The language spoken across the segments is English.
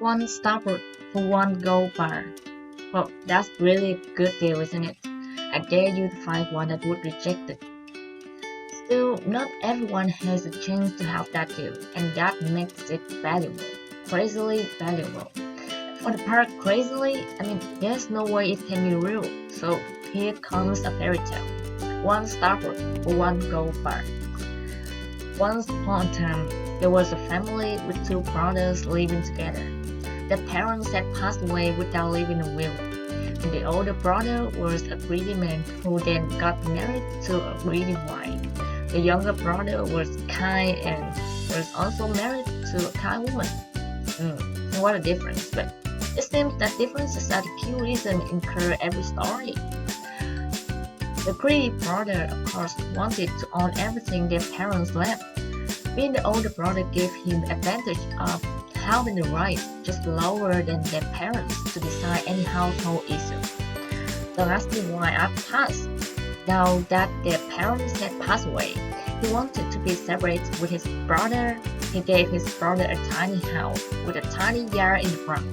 One Starfruit for one gold bar. Well, that's really a good deal, isn't it? I dare you to find one that would reject it. Still, not everyone has a chance to have that deal, and that makes it valuable. Crazily valuable. For the part crazily, there's no way it can be real. So here comes a fairy tale. One Starfruit for one gold bar. Once upon a time, there was a family with two brothers living together. Their parents had passed away without leaving a will, and the older brother was a greedy man who then got married to a greedy wife. The younger brother was kind and was also married to a kind woman. What a difference, but it seems that differences are the key reason in every story. The greedy brother, of course, wanted to own everything their parents left. Being the older brother gave him the advantage of having the right just lower than their parents to decide any household issue. Don't ask me why I passed. Now that their parents had passed away, he wanted to be separate with his brother. He gave his brother a tiny house with a tiny yard in the front,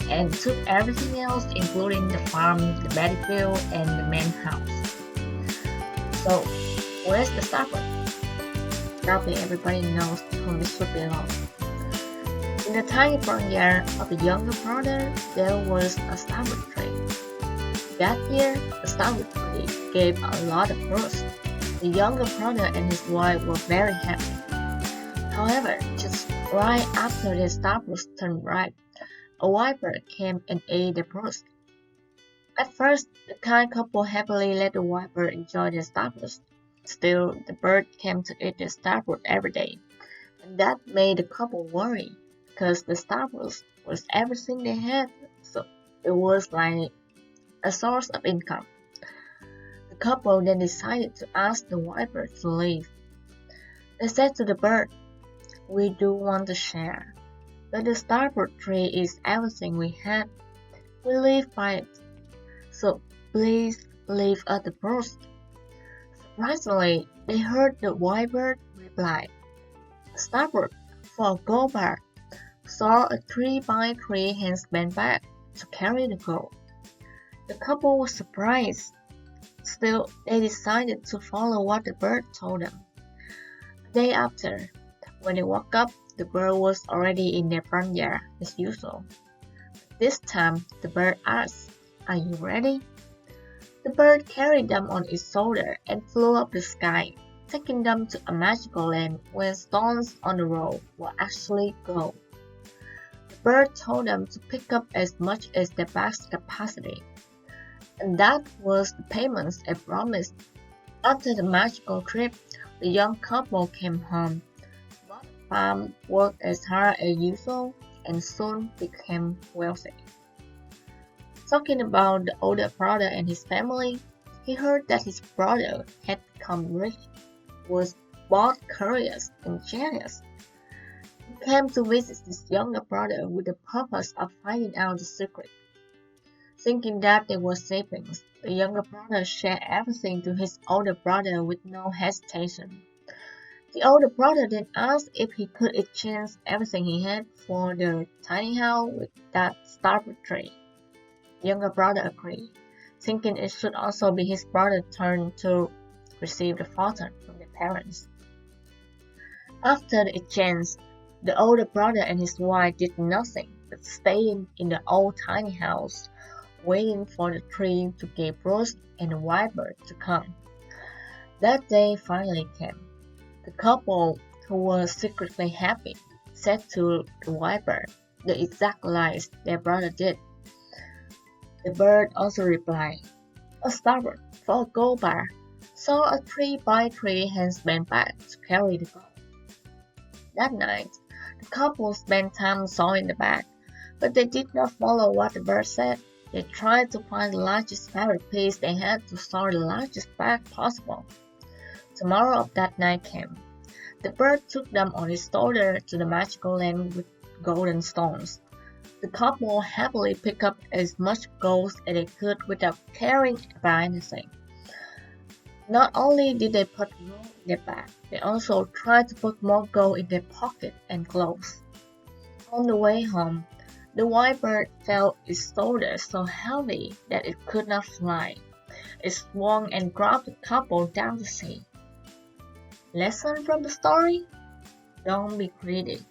and took everything else, including the farm, the battlefield, and the main house. So, where's the Starfruit? Probably everybody knows whom this should belong. In the tiny front yard of the younger brother, there was a Starfruit tree. That year, the Starfruit tree gave a lot of fruits. The younger brother and his wife were very happy. However, just right after the Starfruit turned ripe, a viper came and ate the fruits. At first, the kind couple happily let the viper enjoy the Starfruit. Still, the bird came to eat the Starfruit every day, and that made the couple worry, because the Starfruit was everything they had, so it was like a source of income. The couple then decided to ask the viper to leave. They said to the bird, "We do want to share, but the Starfruit tree is everything we had. We live by it, so please leave us the fruits." Surprisingly, they heard the viper reply, "Starfruit for a gold bar." Saw a 3x3 handspan bag to carry the gold. The couple was surprised. Still, they decided to follow what the bird told them. The day after, when they woke up, the bird was already in their front yard as usual. This time, the bird asked, "Are you ready?" The bird carried them on its shoulder and flew up the sky, taking them to a magical land where stones on the road were actually gold. The bird told them to pick up as much as their bag's capacity, and that was the payments they promised. After the magical trip, the young couple came home, bought a farm, worked as hard as usual, and soon became wealthy. Talking about the older brother and his family, he heard that his brother had become rich, was both curious and jealous. He came to visit his younger brother with the purpose of finding out the secret. Thinking that they were siblings, the younger brother shared everything to his older brother with no hesitation. The older brother then asked if he could exchange everything he had for the tiny house with that Starfruit tree. The younger brother agreed, thinking it should also be his brother's turn to receive the fortune from their parents. After the exchange, the older brother and his wife did nothing but stayed in the old tiny house, waiting for the tree to give fruit and the viper to come. That day finally came. The couple, who were secretly happy, said to the viper the exact lies their brother did. The bird also replied, "A Starfruit for a gold bar. Saw a 3x3 handspan bag to carry the gold." That night, the couple spent time sawing the bag, but they did not follow what the bird said. They tried to find the largest fabric piece they had to saw the largest bag possible. Tomorrow of that night came. The bird took them on his shoulder to the magical land with golden stones. The couple happily picked up as much gold as they could without caring about anything. Not only did they put gold in their bag, they also tried to put more gold in their pocket and clothes. On the way home, The white bird felt its shoulders so heavy that it could not fly. It swung and dropped the couple down the sea. Lesson from the story? Don't be greedy.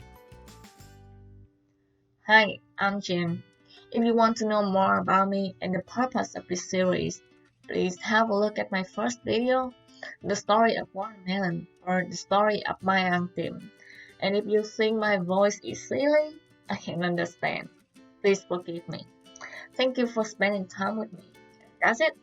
Hi, I'm Jim. If you want to know more about me and the purpose of this series, please have a look at my first video, The Story of Watermelon, or The Story of My Anthem. And if you think my voice is silly, I can understand. Please forgive me. Thank you for spending time with me. That's it.